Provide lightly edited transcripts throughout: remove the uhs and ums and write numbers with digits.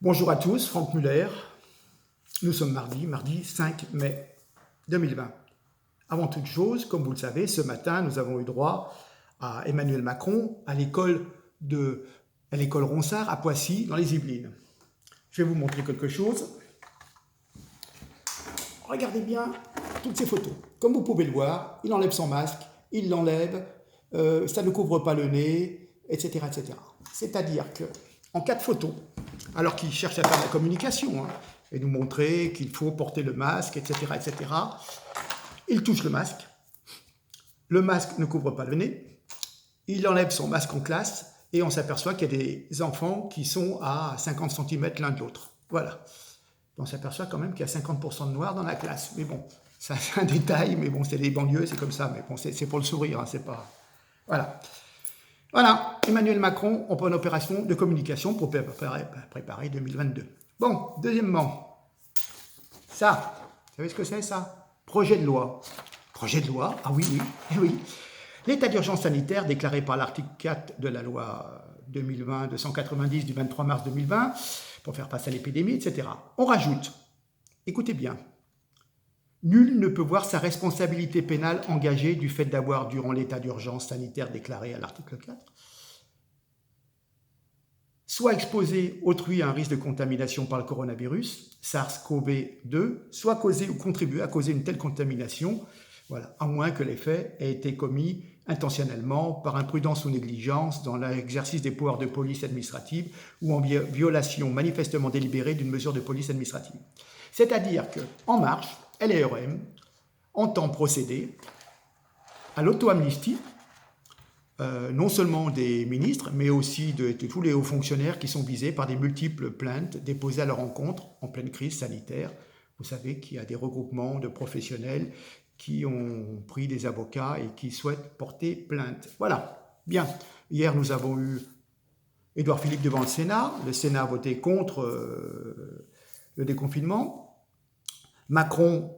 Bonjour à tous, Franck Muller. Nous sommes mardi 5 mai 2020. Avant toute chose, comme vous le savez, ce matin, nous avons eu droit à Emmanuel Macron à l'école Ronsard à Poissy, dans les Yvelines. Je vais vous montrer quelque chose. Regardez bien toutes ces photos. Comme vous pouvez le voir, il enlève son masque, il l'enlève, ça ne couvre pas le nez, etc. etc. C'est-à-dire qu'en 4 photos, alors qu'il cherche à faire de la communication, et nous montrer qu'il faut porter le masque, etc., etc., il touche le masque ne couvre pas le nez, il enlève son masque en classe, et on s'aperçoit qu'il y a des enfants qui sont à 50 cm l'un de l'autre. Voilà. On s'aperçoit quand même qu'il y a 50% de noirs dans la classe. Mais bon, ça c'est un détail, mais bon, c'est les banlieues, c'est comme ça. Mais bon, c'est pour le sourire, c'est pas... Voilà. Voilà, Emmanuel Macron en pleine opération de communication pour préparer 2022. Bon, deuxièmement, ça, vous savez ce que c'est ça? Projet de loi. Projet de loi, ah oui, oui, oui. L'état d'urgence sanitaire déclaré par l'article 4 de la loi 2020-290 du 23 mars 2020 pour faire face à l'épidémie, etc. On rajoute, écoutez bien, nul ne peut voir sa responsabilité pénale engagée du fait d'avoir, durant l'état d'urgence sanitaire déclaré à l'article 4, soit exposé autrui à un risque de contamination par le coronavirus, SARS-CoV-2, soit causé ou contribué à causer une telle contamination, voilà, à moins que les faits aient été commis intentionnellement, par imprudence ou négligence, dans l'exercice des pouvoirs de police administrative ou en violation manifestement délibérée d'une mesure de police administrative. C'est-à-dire que En Marche, LREM, entend procéder à l'auto-amnistie, non seulement des ministres, mais aussi de tous les hauts fonctionnaires qui sont visés par des multiples plaintes déposées à leur encontre en pleine crise sanitaire. Vous savez qu'il y a des regroupements de professionnels qui ont pris des avocats et qui souhaitent porter plainte. Voilà, bien. Hier, nous avons eu Édouard Philippe devant le Sénat. Le Sénat a voté contre le déconfinement. Macron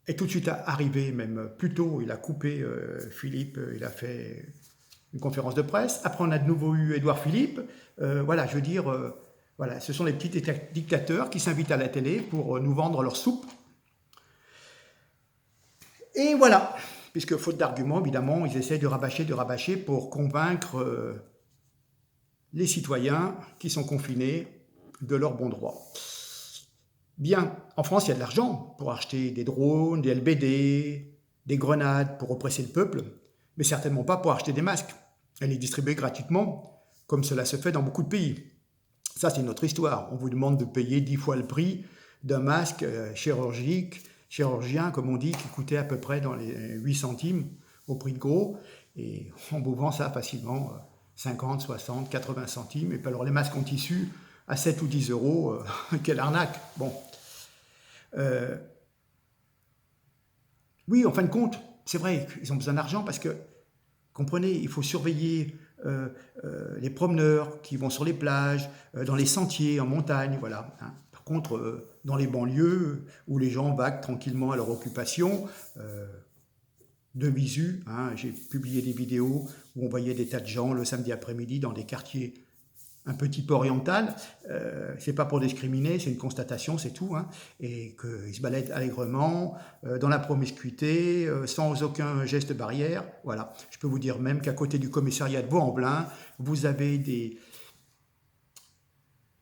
est tout de suite arrivé, même plus tôt, il a coupé Philippe, il a fait une conférence de presse. Après, on a de nouveau eu Édouard Philippe. Voilà, je veux dire, voilà, ce sont les petits dictateurs qui s'invitent à la télé pour nous vendre leur soupe. Et voilà, puisque faute d'arguments, évidemment, ils essaient de rabâcher pour convaincre les citoyens qui sont confinés de leur bon droit. Bien, en France, il y a de l'argent pour acheter des drones, des LBD, des grenades pour oppresser le peuple, mais certainement pas pour acheter des masques et les distribuer gratuitement, comme cela se fait dans beaucoup de pays. Ça, c'est une autre histoire. On vous demande de payer 10 fois le prix d'un masque chirurgien, comme on dit, qui coûtait à peu près dans les 8 centimes au prix de gros, et on vous vend ça facilement 50, 60, 80 centimes, et puis alors les masques en tissu à 7 ou 10 euros, quelle arnaque. Bon. Oui, en fin de compte, c'est vrai qu'ils ont besoin d'argent parce que, comprenez, il faut surveiller les promeneurs qui vont sur les plages, dans les sentiers, en montagne, voilà. Hein. Par contre, dans les banlieues, où les gens vaquent tranquillement à leur occupation, de visu, hein, j'ai publié des vidéos où on voyait des tas de gens le samedi après-midi dans des quartiers un petit peu oriental, c'est pas pour discriminer, c'est une constatation, c'est tout, hein, et qu'ils se baladent allègrement, dans la promiscuité, sans aucun geste barrière, voilà. Je peux vous dire même qu'à côté du commissariat de Vaux-en-Velin, vous avez des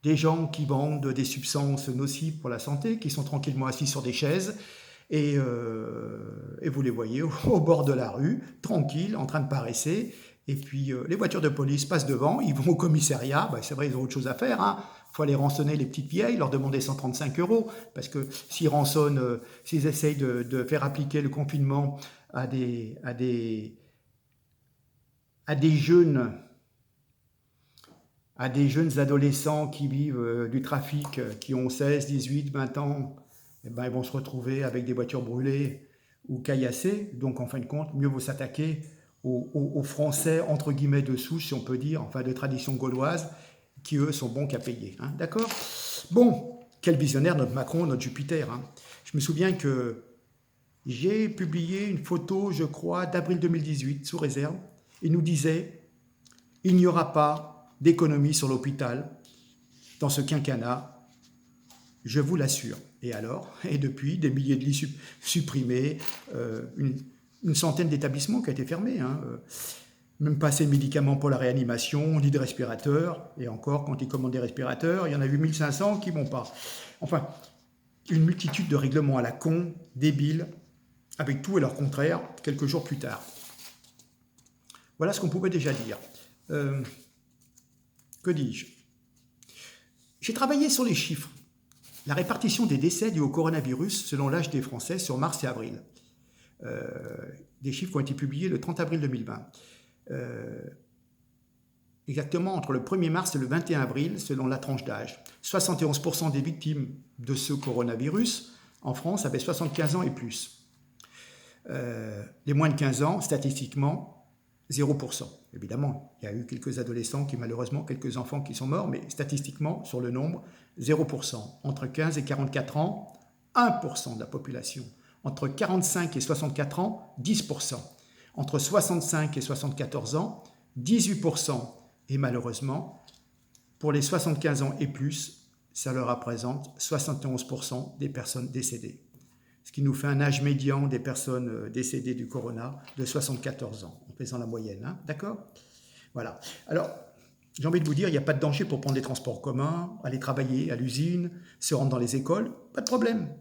gens qui vendent des substances nocives pour la santé, qui sont tranquillement assis sur des chaises, et vous les voyez au bord de la rue, tranquilles, en train de paresser. Et puis les voitures de police passent devant, ils vont au commissariat, ben, c'est vrai, ils ont autre chose à faire. Hein. Il faut aller rançonner les petites vieilles, leur demander 135 €, parce que s'ils rançonnent, s'ils essayent de faire appliquer le confinement à des jeunes, adolescents qui vivent du trafic, qui ont 16, 18, 20 ans, eh ben, ils vont se retrouver avec des voitures brûlées ou caillassées. Donc en fin de compte, mieux vaut s'attaquer aux Français, entre guillemets, de souche, si on peut dire, enfin de tradition gauloise, qui eux sont bons qu'à payer. Hein, d'accord? Bon, quel visionnaire notre Macron, notre Jupiter. Hein. Je me souviens que j'ai publié une photo, je crois, d'avril 2018, sous réserve. Il nous disait, il n'y aura pas d'économie sur l'hôpital dans ce quinquennat, je vous l'assure. Et alors? Et depuis, des milliers de lits supprimés, une centaine d'établissements qui ont été fermés, hein, même pas assez de médicaments pour la réanimation, ni de respirateurs, et encore, quand ils commandent des respirateurs, il y en a eu 1500 qui ne vont pas. Enfin, une multitude de règlements à la con, débiles, avec tout et leur contraire, quelques jours plus tard. Voilà ce qu'on pouvait déjà dire. Que dis-je? J'ai travaillé sur les chiffres. La répartition des décès dus au coronavirus selon l'âge des Français sur mars et avril. Des chiffres ont été publiés le 30 avril 2020. Exactement entre le 1er mars et le 21 avril, selon la tranche d'âge. 71% des victimes de ce coronavirus en France avaient 75 ans et plus. Les moins de 15 ans, statistiquement, 0%. Évidemment, il y a eu quelques adolescents qui, malheureusement, quelques enfants qui sont morts, mais statistiquement, sur le nombre, 0%. Entre 15 et 44 ans, 1% de la population. Entre 45 et 64 ans, 10%. Entre 65 et 74 ans, 18%. Et malheureusement, pour les 75 ans et plus, ça leur représente 71% des personnes décédées. Ce qui nous fait un âge médian des personnes décédées du corona de 74 ans, en faisant la moyenne, hein, d'accord? Voilà. Alors, j'ai envie de vous dire, il n'y a pas de danger pour prendre les transports communs, aller travailler à l'usine, se rendre dans les écoles, pas de problème.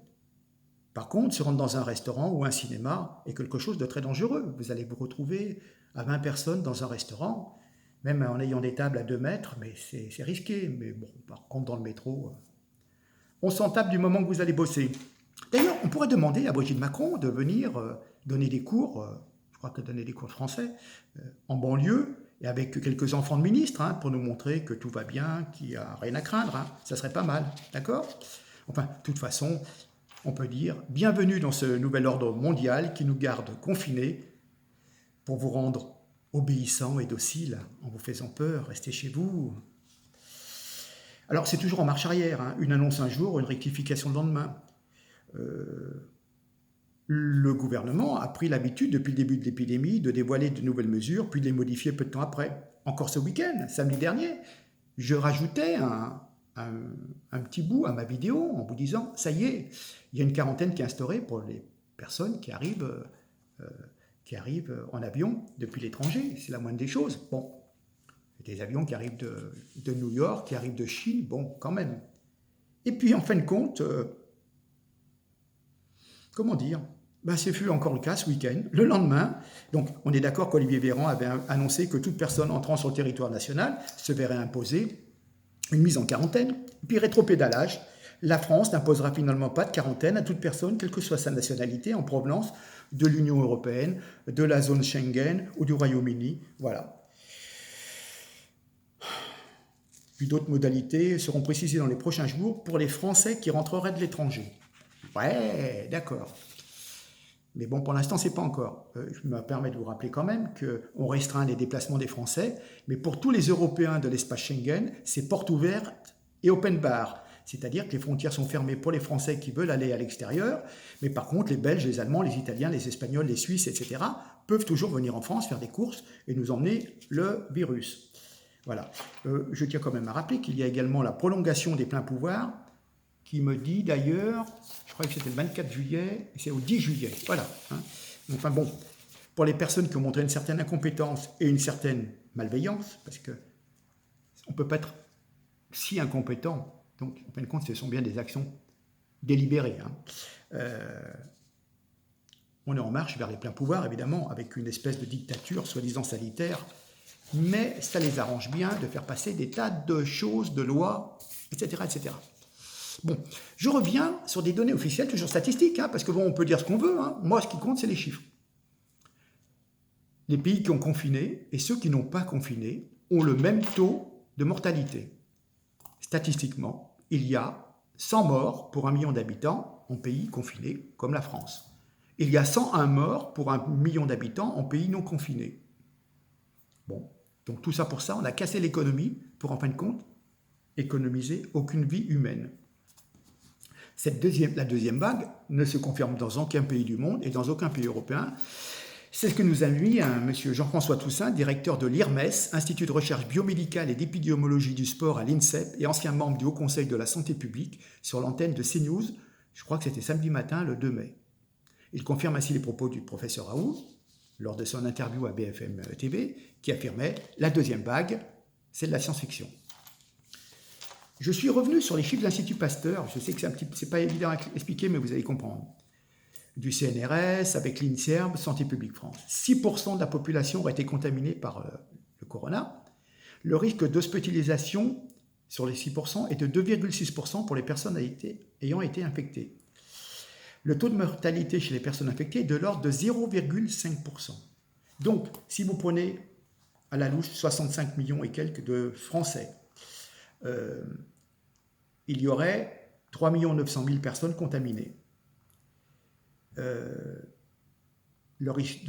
Par contre, se rendre dans un restaurant ou un cinéma est quelque chose de très dangereux. Vous allez vous retrouver à 20 personnes dans un restaurant, même en ayant des tables à 2 mètres, mais c'est risqué. Mais bon, par contre, dans le métro, on s'en tape du moment que vous allez bosser. D'ailleurs, on pourrait demander à Brigitte Macron de venir donner des cours, je crois que donner des cours de français, en banlieue, et avec quelques enfants de ministres, hein, pour nous montrer que tout va bien, qu'il n'y a rien à craindre. Hein. Ça serait pas mal, d'accord? Enfin, de toute façon, on peut dire bienvenue dans ce nouvel ordre mondial qui nous garde confinés pour vous rendre obéissants et dociles en vous faisant peur. Restez chez vous. Alors, c'est toujours en marche arrière. Hein. Une annonce un jour, une rectification le lendemain. Le gouvernement a pris l'habitude, depuis le début de l'épidémie, de dévoiler de nouvelles mesures, puis de les modifier peu de temps après. Encore ce week-end, samedi dernier, je rajoutais un petit bout à ma vidéo en vous disant « ça y est, il y a une quarantaine qui est instaurée pour les personnes qui arrivent en avion depuis l'étranger. C'est la moindre des choses. » Bon, des avions qui arrivent de New York, qui arrivent de Chine, bon, quand même. Et puis, en fin de compte... comment dire? Ben, ce fut encore le cas ce week-end. Le lendemain, donc on est d'accord qu'Olivier Véran avait annoncé que toute personne entrant sur le territoire national se verrait imposer une mise en quarantaine. Puis rétropédalage, la France n'imposera finalement pas de quarantaine à toute personne, quelle que soit sa nationalité, en provenance de l'Union européenne, de la zone Schengen ou du Royaume-Uni. Voilà. Puis d'autres modalités seront précisées dans les prochains jours pour les Français qui rentreraient de l'étranger. Ouais, d'accord. Mais bon, pour l'instant, c'est pas encore. Je me permets de vous rappeler quand même qu'on restreint les déplacements des Français, mais pour tous les Européens de l'espace Schengen, c'est porte ouverte et open bar. C'est-à-dire que les frontières sont fermées pour les Français qui veulent aller à l'extérieur, mais par contre, les Belges, les Allemands, les Italiens, les Espagnols, les Suisses, etc., peuvent toujours venir en France faire des courses et nous emmener le virus. Voilà. Je tiens quand même à rappeler qu'il y a également la prolongation des pleins pouvoirs, qui me dit d'ailleurs, je crois que c'était le 24 juillet, et c'est au 10 juillet, voilà. Hein. Enfin bon, pour les personnes qui ont montré une certaine incompétence et une certaine malveillance, parce qu'on ne peut pas être si incompétent, donc en fin de compte, ce sont bien des actions délibérées. Hein. On est en marche vers les pleins pouvoirs, évidemment, avec une espèce de dictature soi-disant sanitaire, mais ça les arrange bien de faire passer des tas de choses, de lois, etc., etc. Bon, je reviens sur des données officielles, toujours statistiques, hein, parce que bon, on peut dire ce qu'on veut. Hein. Moi, ce qui compte, c'est les chiffres. Les pays qui ont confiné et ceux qui n'ont pas confiné ont le même taux de mortalité. Statistiquement, il y a 100 morts pour 1 million d'habitants en pays confinés, comme la France. Il y a 101 morts pour 1 million d'habitants en pays non confinés. Bon, donc tout ça pour ça, on a cassé l'économie pour, en fin de compte, économiser aucune vie humaine. La deuxième vague ne se confirme dans aucun pays du monde et dans aucun pays européen. C'est ce que nous a mis M. Jean-François Toussaint, directeur de l'IRMES, Institut de recherche biomédicale et d'épidémiologie du sport à l'INSEP et ancien membre du Haut Conseil de la santé publique, sur l'antenne de CNews, je crois que c'était samedi matin, le 2 mai. Il confirme ainsi les propos du professeur Raoult, lors de son interview à BFM TV, qui affirmait « La deuxième vague, c'est de la science-fiction ». Je suis revenu sur les chiffres de l'Institut Pasteur, je sais que c'est pas évident à expliquer, mais vous allez comprendre. Du CNRS, avec l'INSERM, Santé publique France. 6% de la population aurait été contaminée par le corona. Le risque d'hospitalisation sur les 6% est de 2,6% pour les personnes ayant été infectées. Le taux de mortalité chez les personnes infectées est de l'ordre de 0,5%. Donc, si vous prenez à la louche 65 millions et quelques de Français, il y aurait 3 900 000 personnes contaminées. Le risque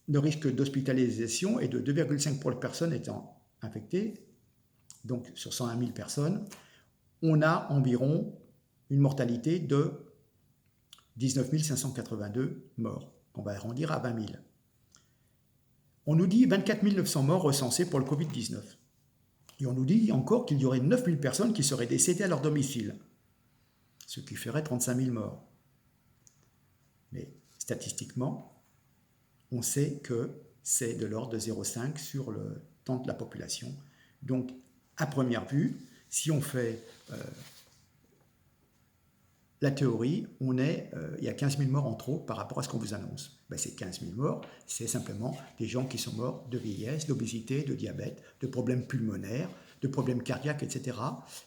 d'hospitalisation est de 2,5 pour les personnes étant infectées. Donc, sur 101 000 personnes, on a environ une mortalité de 19 582 morts, qu'on va arrondir à 20 000. On nous dit 24 900 morts recensés pour le Covid-19. Et on nous dit encore qu'il y aurait 9 000 personnes qui seraient décédées à leur domicile, ce qui ferait 35 000 morts. Mais statistiquement, on sait que c'est de l'ordre de 0,5 sur le temps de la population. Donc, à première vue, si on fait la théorie, il y a 15 000 morts en trop par rapport à ce qu'on vous annonce. Ben, ces 15 000 morts, c'est simplement des gens qui sont morts de vieillesse, d'obésité, de diabète, de problèmes pulmonaires, de problèmes cardiaques, etc.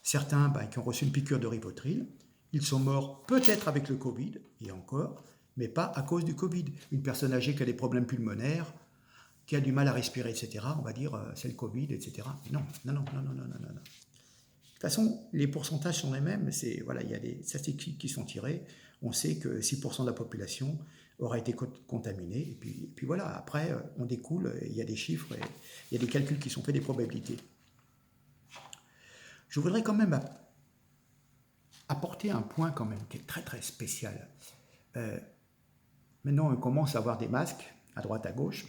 Certains qui ont reçu une piqûre de Rivotril, ils sont morts peut-être avec le Covid, et encore, mais pas à cause du Covid. Une personne âgée qui a des problèmes pulmonaires, qui a du mal à respirer, etc., on va dire c'est le Covid, etc. Non. De toute façon, les pourcentages sont les mêmes. Il y a des statistiques qui sont tirées. On sait que 6% de la population aura été contaminée. Et puis voilà, après, on découle, il y a des chiffres, et il y a des calculs qui sont faits, des probabilités. Je voudrais quand même apporter un point quand même qui est très très spécial. Maintenant, on commence à avoir des masques à droite, à gauche.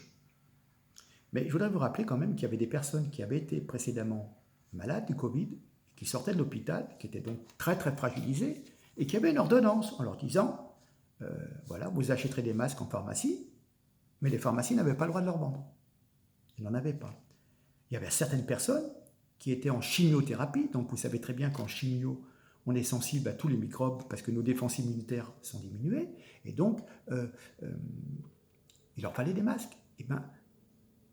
Mais je voudrais vous rappeler quand même qu'il y avait des personnes qui avaient été précédemment malades du Covid, qui sortaient de l'hôpital, qui étaient donc très très fragilisées, et qui avaient une ordonnance en leur disant voilà, vous achèterez des masques en pharmacie, mais les pharmacies n'avaient pas le droit de leur vendre. Ils n'en avaient pas. Il y avait certaines personnes qui étaient en chimiothérapie, donc vous savez très bien qu'en chimio, on est sensible à tous les microbes parce que nos défenses immunitaires sont diminuées, et donc il leur fallait des masques. Et bien, vous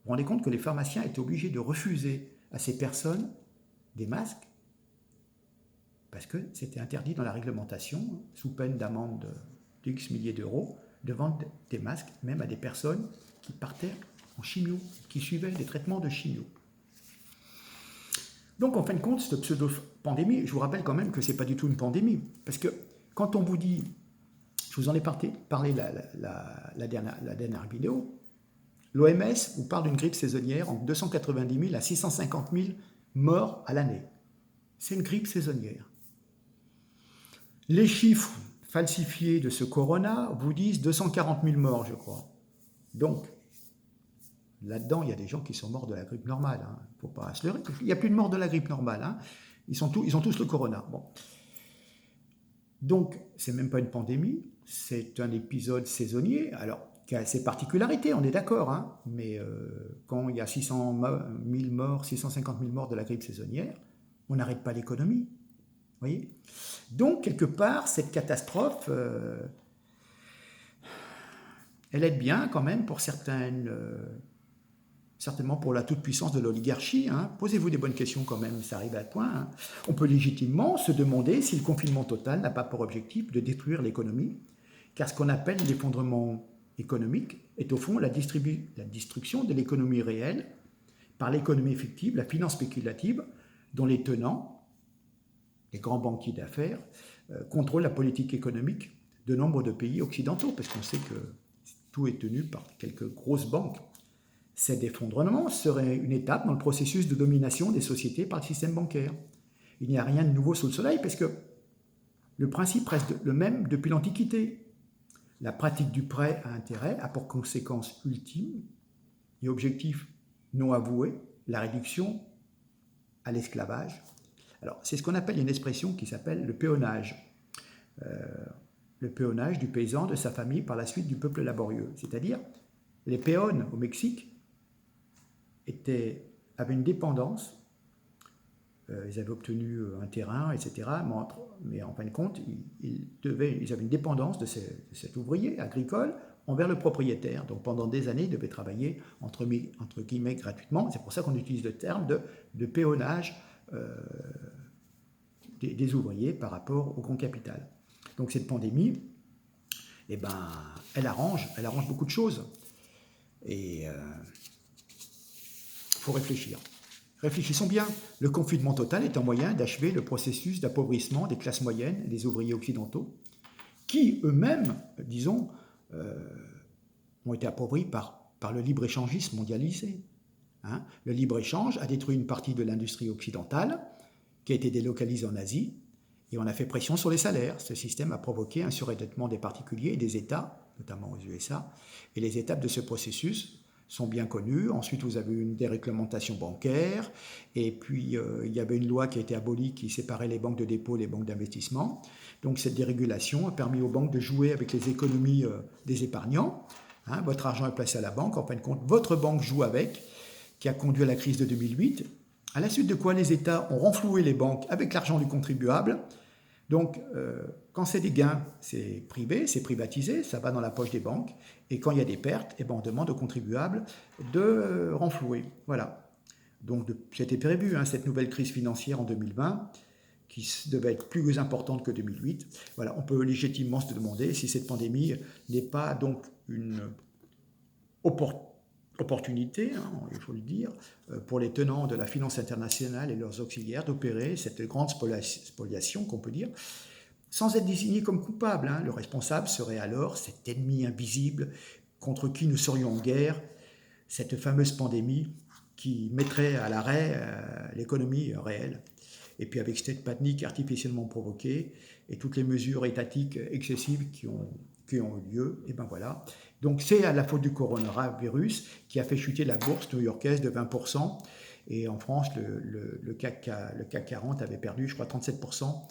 vous rendez compte que les pharmaciens étaient obligés de refuser à ces personnes des masques parce que c'était interdit dans la réglementation, sous peine d'amende de X milliers d'euros, de vendre des masques même à des personnes qui partaient en chimio, qui suivaient des traitements de chimio. Donc, en fin de compte, cette pseudo-pandémie, je vous rappelle quand même que ce n'est pas du tout une pandémie. Parce que quand on vous dit, je vous en ai parlé la dernière vidéo, l'OMS vous parle d'une grippe saisonnière entre 290 000 à 650 000 morts à l'année. C'est une grippe saisonnière. Les chiffres falsifiés de ce corona vous disent 240 000 morts, je crois. Donc, là-dedans, il y a des gens qui sont morts de la grippe normale. Il ne faut pas se leurrer. Il n'y a plus de morts de la grippe normale. Ils ont tous le corona. Bon. Donc, ce n'est même pas une pandémie. C'est un épisode saisonnier. Alors, qui a ses particularités, on est d'accord. Mais quand il y a 600 000 morts, 650 000 morts de la grippe saisonnière, on n'arrête pas l'économie. Vous voyez ? Donc, quelque part, cette catastrophe, elle aide bien quand même pour certaines... certainement pour la toute-puissance de l'oligarchie. Posez-vous des bonnes questions quand même, ça arrive à ce point. On peut légitimement se demander si le confinement total n'a pas pour objectif de détruire l'économie, car ce qu'on appelle l'effondrement économique est au fond la destruction de l'économie réelle par l'économie fictive, la finance spéculative, dont les tenants, les grands banquiers d'affaires, contrôlent la politique économique de nombre de pays occidentaux, parce qu'on sait que tout est tenu par quelques grosses banques. Cet effondrement serait une étape dans le processus de domination des sociétés par le système bancaire. Il n'y a rien de nouveau sous le soleil parce que le principe reste le même depuis l'Antiquité. La pratique du prêt à intérêt a pour conséquence ultime et objectif non avoué la réduction à l'esclavage. Alors, c'est ce qu'on appelle une expression qui s'appelle le péonage. Le péonage du paysan, de sa famille, par la suite du peuple laborieux. C'est-à-dire, les péons au Mexique avaient une dépendance, ils avaient obtenu un terrain, etc. Mais en fin de compte, ils avaient une dépendance de cet ouvrier agricole envers le propriétaire. Donc pendant des années, ils devaient travailler entre guillemets gratuitement. C'est pour ça qu'on utilise le terme de péonage des ouvriers par rapport au grand capital. Donc cette pandémie, eh ben, elle arrange beaucoup de choses. Et faut réfléchir. Réfléchissons bien. Le confinement total est un moyen d'achever le processus d'appauvrissement des classes moyennes et des ouvriers occidentaux, qui eux-mêmes, disons, ont été appauvris par le libre-échangisme mondialisé. Hein. Le libre-échange a détruit une partie de l'industrie occidentale, qui a été délocalisée en Asie, et on a fait pression sur les salaires. Ce système a provoqué un surendettement des particuliers et des États, notamment aux USA, et les étapes de ce processus sont bien connues. Ensuite, vous avez une déréglementation bancaire, et puis il y avait une loi qui a été abolie qui séparait les banques de dépôt et les banques d'investissement. Donc cette dérégulation a permis aux banques de jouer avec les économies des épargnants. Hein, votre argent est placé à la banque, en fin de compte, votre banque joue avec, qui a conduit à la crise de 2008, à la suite de quoi les États ont renfloué les banques avec l'argent du contribuable. Donc, quand c'est des gains, c'est privé, c'est privatisé, ça va dans la poche des banques. Et quand il y a des pertes, eh ben, on demande aux contribuables de renflouer. Voilà. Donc, c'était prévu, hein, cette nouvelle crise financière en 2020, qui devait être plus importante que 2008. Voilà, on peut légitimement se demander si cette pandémie n'est pas donc une opportunité, hein, il faut le dire, pour les tenants de la finance internationale et leurs auxiliaires d'opérer cette grande spoliation, qu'on peut dire, sans être désigné comme coupable. Hein. Le responsable serait alors cet ennemi invisible contre qui nous serions en guerre, cette fameuse pandémie qui mettrait à l'arrêt l'économie réelle. Et puis avec cette panique artificiellement provoquée et toutes les mesures étatiques excessives qui ont eu lieu, et ben voilà. Donc c'est à la faute du coronavirus qui a fait chuter la bourse new-yorkaise de 20%. Et en France, le CAC 40 avait perdu, je crois, 37%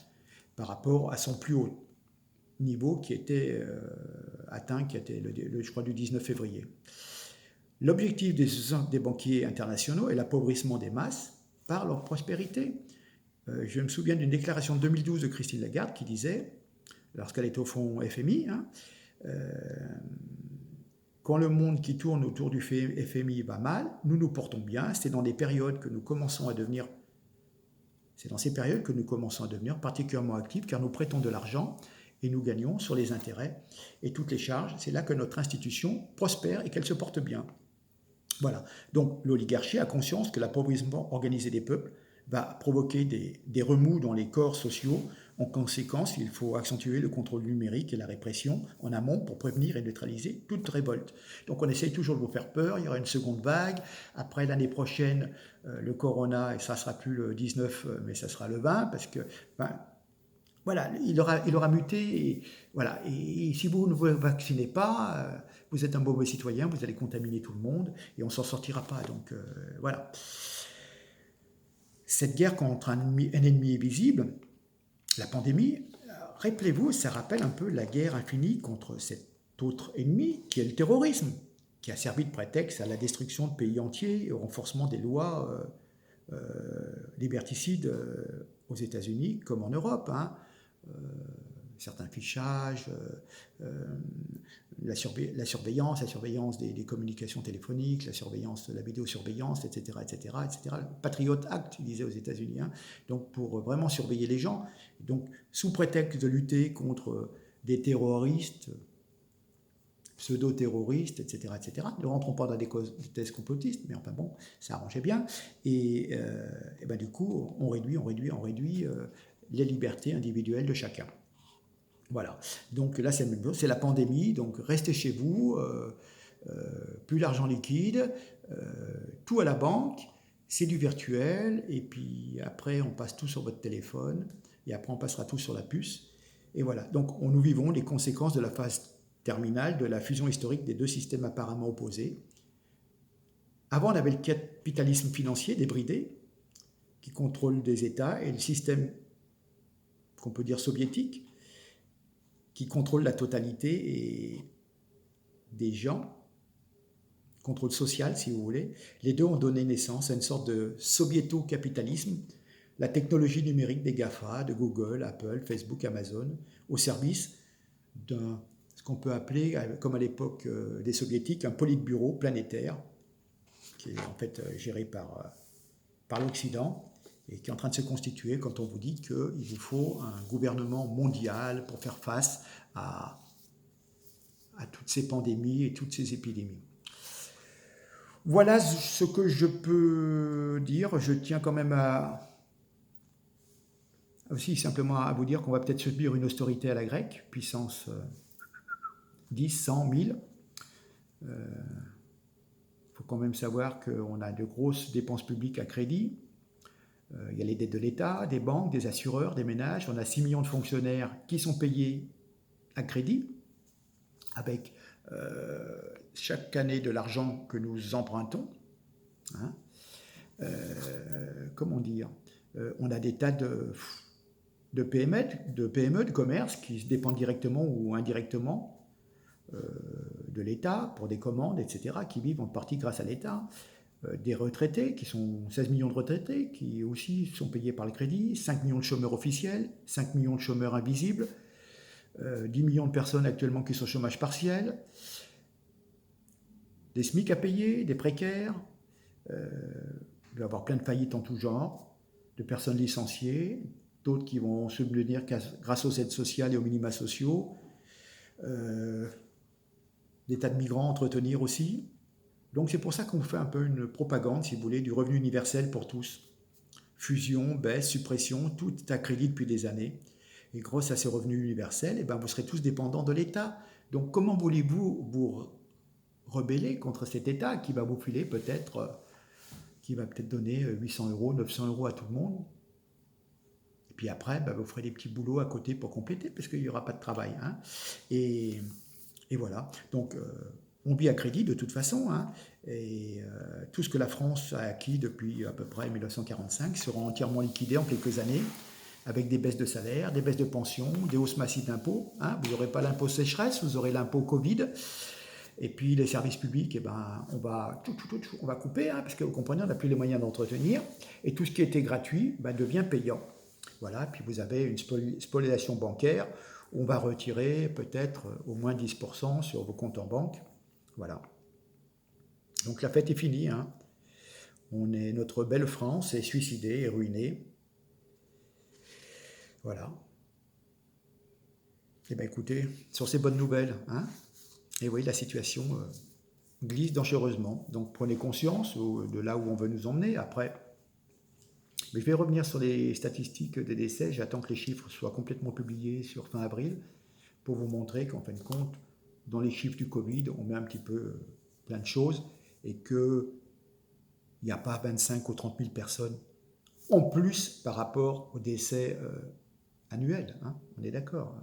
par rapport à son plus haut niveau qui était atteint, qui était, je crois, du 19 février. L'objectif des banquiers internationaux est l'appauvrissement des masses par leur prospérité. Je me souviens d'une déclaration de 2012 de Christine Lagarde qui disait, lorsqu'elle était au fonds FMI, hein, quand le monde qui tourne autour du FMI va mal, nous nous portons bien. C'est dans ces périodes que nous commençons à devenir particulièrement actifs, car nous prêtons de l'argent et nous gagnons sur les intérêts et toutes les charges. C'est là que notre institution prospère et qu'elle se porte bien. Voilà. Donc l'oligarchie a conscience que l'appauvrissement organisé des peuples va provoquer des remous dans les corps sociaux. En conséquence, il faut accentuer le contrôle numérique et la répression en amont pour prévenir et neutraliser toute révolte. Donc on essaye toujours de vous faire peur, il y aura une seconde vague. Après l'année prochaine, le corona, et ça ne sera plus le 19, mais ça sera le 20, parce que voilà, il aura muté. Et, voilà. Et si vous ne vous vaccinez pas, vous êtes un mauvais citoyen, vous allez contaminer tout le monde et on ne s'en sortira pas. Donc voilà. Cette guerre contre un ennemi invisible, la pandémie, rappelez-vous, ça rappelle un peu la guerre infinie contre cet autre ennemi qui est le terrorisme, qui a servi de prétexte à la destruction de pays entiers et au renforcement des lois liberticides aux États-Unis comme en Europe. Hein. Certains fichages, la surveillance des communications téléphoniques, la surveillance de la vidéosurveillance, etc., etc., etc. Patriot Act, ils disaient aux États-Unis. Hein. Donc pour vraiment surveiller les gens. Donc sous prétexte de lutter contre des terroristes, pseudo-terroristes, etc., etc. Ne rentrons pas dans des thèses complotistes, mais enfin bon, ça arrangeait bien. Et ben du coup, on réduit les libertés individuelles de chacun. Voilà. Donc là, c'est la pandémie, donc restez chez vous, plus d'argent liquide, tout à la banque, c'est du virtuel, et puis après, on passe tout sur votre téléphone, et après, on passera tout sur la puce. Et voilà. Donc, nous vivons les conséquences de la phase terminal de la fusion historique des deux systèmes apparemment opposés. Avant, on avait le capitalisme financier débridé, qui contrôle des États, et le système qu'on peut dire soviétique, qui contrôle la totalité des gens, contrôle social si vous voulez. Les deux ont donné naissance à une sorte de soviéto-capitalisme, la technologie numérique des GAFA, de Google, Apple, Facebook, Amazon, au service d'un, ce qu'on peut appeler, comme à l'époque des soviétiques, un politburo planétaire, qui est en fait géré par l'Occident, et qui est en train de se constituer quand on vous dit qu'il vous faut un gouvernement mondial pour faire face à toutes ces pandémies et toutes ces épidémies. Voilà ce que je peux dire. Je tiens quand même aussi simplement à vous dire qu'on va peut-être subir une austérité à la grecque, puissance 10, 100, 1000. Il faut quand même savoir qu'on a de grosses dépenses publiques à crédit. Il y a les dettes de l'État, des banques, des assureurs, des ménages. On a 6 millions de fonctionnaires qui sont payés à crédit, avec chaque année de l'argent que nous empruntons. Hein. Comment dire, on a des tas de PME, de commerce qui se dépendent directement ou indirectement de l'État pour des commandes, etc., qui vivent en partie grâce à l'État. Des retraités, qui sont 16 millions de retraités, qui aussi sont payés par le crédit, 5 millions de chômeurs officiels, 5 millions de chômeurs invisibles, 10 millions de personnes actuellement qui sont au chômage partiel, des SMIC à payer, des précaires, il va y avoir plein de faillites en tout genre, de personnes licenciées, d'autres qui vont subvenir grâce aux aides sociales et aux minima sociaux, des tas de migrants à entretenir aussi. Donc c'est pour ça qu'on fait un peu une propagande, si vous voulez, du revenu universel pour tous. Fusion, baisse, suppression, tout est à crédit depuis des années. Et grâce à ces revenus universels, eh ben, vous serez tous dépendants de l'État. Donc comment voulez-vous vous rebeller contre cet État qui va vous filer peut-être, qui va peut-être donner 800 €, 900 € à tout le monde? Et puis après, ben, vous ferez des petits boulots à côté pour compléter, parce qu'il n'y aura pas de travail. Hein. Et voilà. Donc on vit à crédit de toute façon, hein, et tout ce que la France a acquis depuis à peu près 1945 sera entièrement liquidé en quelques années, avec des baisses de salaire, des baisses de pension, des hausses massives d'impôts. Hein. Vous n'aurez pas l'impôt sécheresse, vous aurez l'impôt Covid, et puis les services publics, eh ben, on va couper, hein, parce que vous comprenez, on n'a plus les moyens d'entretenir, et tout ce qui était gratuit devient payant. Voilà, puis vous avez une spoliation bancaire, on va retirer peut-être au moins 10% sur vos comptes en banque. Voilà. Donc la fête est finie. Hein. Notre belle France est suicidée et ruinée. Voilà. Eh bien écoutez, sur ces bonnes nouvelles, hein, et oui, la situation glisse dangereusement. Donc prenez conscience de là où on veut nous emmener. Après, mais je vais revenir sur les statistiques des décès. J'attends que les chiffres soient complètement publiés sur fin avril pour vous montrer qu'en fin de compte, dans les chiffres du Covid, on met un petit peu plein de choses et qu'il n'y a pas 25 ou 30 000 personnes en plus par rapport aux décès annuels. Hein, on est d'accord.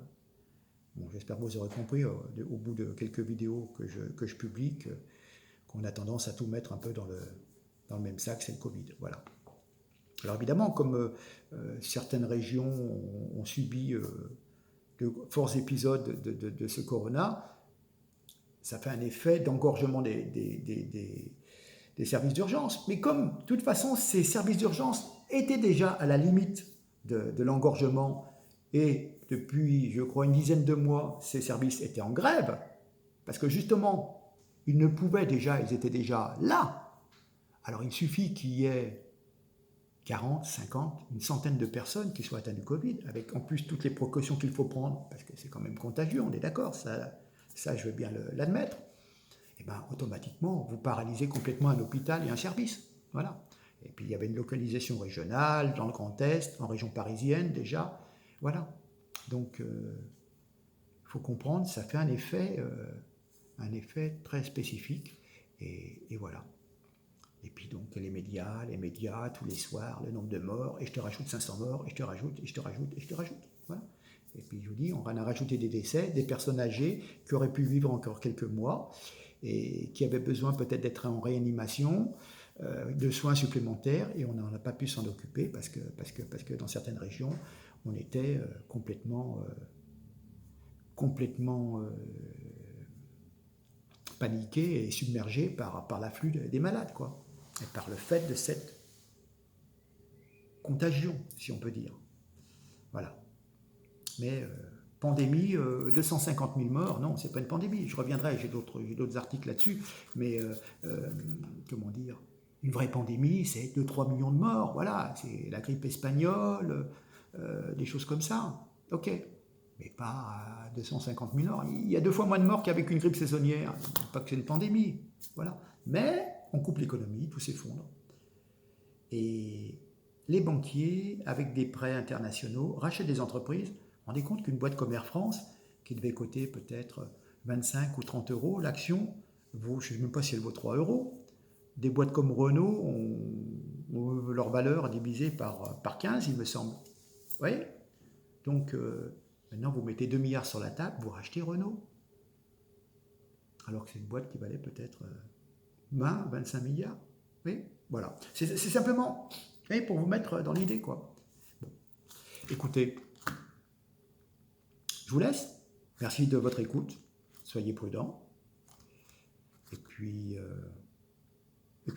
Bon, j'espère que vous aurez compris au bout de quelques vidéos que je publie qu'on a tendance à tout mettre un peu dans le même sac, c'est le Covid. Voilà. Alors évidemment, comme certaines régions ont subi de forts épisodes de ce corona, ça fait un effet d'engorgement des services d'urgence. Mais comme, de toute façon, ces services d'urgence étaient déjà à la limite de l'engorgement, et depuis, je crois, une dizaine de mois, ces services étaient en grève, parce que justement, ils étaient déjà là. Alors il suffit qu'il y ait 40, 50, une centaine de personnes qui soient atteintes du Covid, avec en plus toutes les précautions qu'il faut prendre, parce que c'est quand même contagieux, on est d'accord, ça je veux bien l'admettre, et bien automatiquement, vous paralysez complètement un hôpital et un service. Voilà. Et puis il y avait une localisation régionale, dans le Grand Est, en région parisienne déjà. Voilà. Donc il faut comprendre, ça fait un effet très spécifique, et voilà. Et puis donc les médias, tous les soirs, le nombre de morts, et je te rajoute 500 morts, et je te rajoute. Voilà. Et puis je vous dis, on a rajouté des décès, des personnes âgées qui auraient pu vivre encore quelques mois et qui avaient besoin peut-être d'être en réanimation, de soins supplémentaires, et on n'a pas pu s'en occuper parce que dans certaines régions, on était complètement paniqué et submergé par l'afflux des malades, quoi, et par le fait de cette contagion, si on peut dire. Voilà. Mais pandémie, 250 000 morts, non, c'est pas une pandémie. Je reviendrai, j'ai d'autres articles là-dessus, mais comment dire, une vraie pandémie, c'est 2-3 millions de morts, voilà, c'est la grippe espagnole, des choses comme ça, ok, mais pas 250 000 morts. Il y a 2 fois moins de morts qu'avec une grippe saisonnière, pas que c'est une pandémie, voilà. Mais on coupe l'économie, tout s'effondre. Et les banquiers, avec des prêts internationaux, rachètent des entreprises. Vous vous rendez compte qu'une boîte comme Air France, qui devait coter peut-être 25 ou 30 euros, l'action, je ne sais même pas si elle vaut 3 euros. Des boîtes comme Renault ont leur valeur divisée par 15, il me semble. Vous voyez? Donc, maintenant, vous mettez 2 milliards sur la table, vous rachetez Renault. Alors que c'est une boîte qui valait peut-être 20, 25 milliards. Oui, voilà. C'est simplement pour vous mettre dans l'idée, quoi. Bon. Écoutez, je vous laisse. Merci de votre écoute. Soyez prudents. Et puis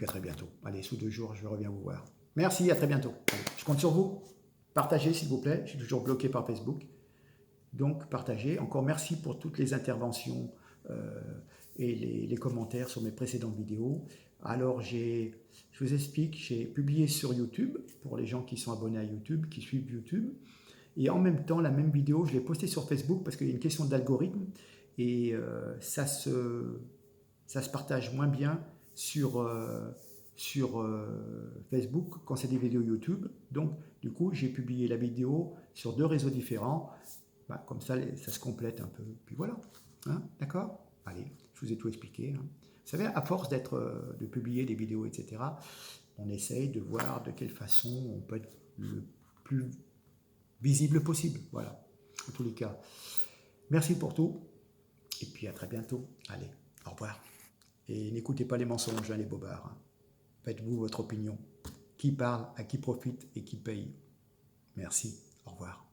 à très bientôt. Allez, sous 2 jours, je reviens vous voir. Merci, à très bientôt. Allez, je compte sur vous. Partagez, s'il vous plaît. Je suis toujours bloqué par Facebook. Donc, partagez. Encore merci pour toutes les interventions et les commentaires sur mes précédentes vidéos. Alors, je vous explique, j'ai publié sur YouTube, pour les gens qui sont abonnés à YouTube, qui suivent YouTube. Et en même temps, la même vidéo, je l'ai postée sur Facebook parce qu'il y a une question d'algorithme. Et ça se partage moins bien sur Facebook quand c'est des vidéos YouTube. Donc, du coup, j'ai publié la vidéo sur 2 réseaux différents. Bah, comme ça, ça se complète un peu. Puis voilà. Hein, d'accord? Allez, je vous ai tout expliqué. Hein. Vous savez, à force de publier des vidéos, etc., on essaye de voir de quelle façon on peut être le plus visible possible. Voilà, en tous les cas. Merci pour tout. Et puis à très bientôt. Allez, au revoir. Et n'écoutez pas les mensonges, hein, les bobards. Hein. Faites-vous votre opinion. Qui parle, à qui profite et qui paye. Merci. Au revoir.